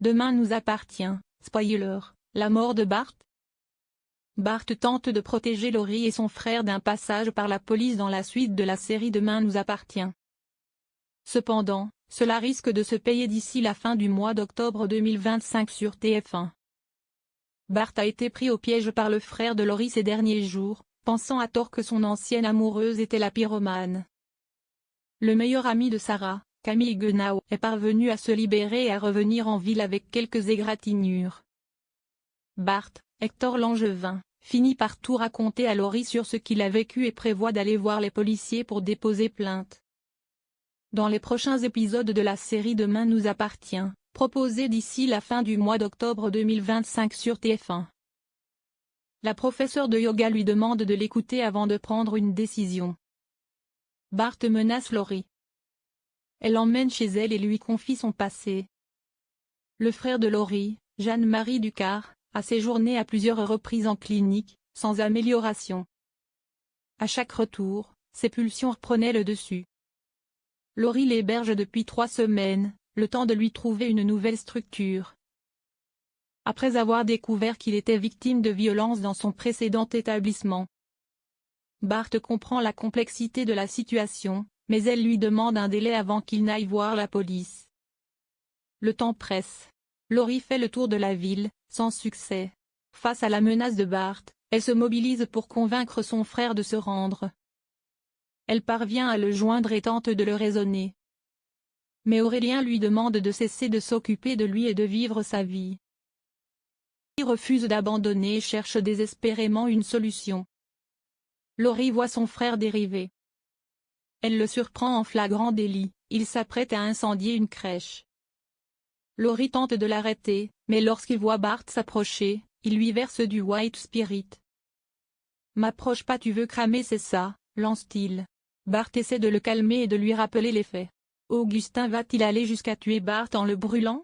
Demain nous appartient, spoiler, la mort de Bart. Bart tente de protéger Laurie et son frère d'un passage par la police dans la suite de la série Demain nous appartient. Cependant, cela risque de se payer d'ici la fin du mois d'octobre 2025 sur TF1. Bart a été pris au piège par le frère de Laurie ces derniers jours, pensant à tort que son ancienne amoureuse était la pyromane. Le meilleur ami de Sarah, Camille Guenao, est parvenu à se libérer et à revenir en ville avec quelques égratignures. Bart, Hector Langevin, finit par tout raconter à Laurie sur ce qu'il a vécu et prévoit d'aller voir les policiers pour déposer plainte. Dans les prochains épisodes de la série Demain nous appartient, proposée d'ici la fin du mois d'octobre 2025 sur TF1. La professeure de yoga lui demande de l'écouter avant de prendre une décision. Bart menace Laurie. Elle l'emmène chez elle et lui confie son passé. Le frère de Laurie, Jeanne-Marie Ducard, a séjourné à plusieurs reprises en clinique, sans amélioration. À chaque retour, ses pulsions reprenaient le dessus. Laurie l'héberge depuis 3 semaines, le temps de lui trouver une nouvelle structure. Après avoir découvert qu'il était victime de violences dans son précédent établissement. Bart comprend la complexité de la situation, mais elle lui demande un délai avant qu'il n'aille voir la police. Le temps presse. Laurie fait le tour de la ville, sans succès. Face à la menace de Bart, elle se mobilise pour convaincre son frère de se rendre. Elle parvient à le joindre et tente de le raisonner. Mais Aurélien lui demande de cesser de s'occuper de lui et de vivre sa vie. Il refuse d'abandonner et cherche désespérément une solution. Laurie voit son frère dériver. Elle le surprend en flagrant délit, il s'apprête à incendier une crèche. Laurie tente de l'arrêter, mais lorsqu'il voit Bart s'approcher, il lui verse du White Spirit. « M'approche pas, tu veux cramer, c'est ça ?» lance-t-il. Bart essaie de le calmer et de lui rappeler les faits. Augustin va-t-il aller jusqu'à tuer Bart en le brûlant?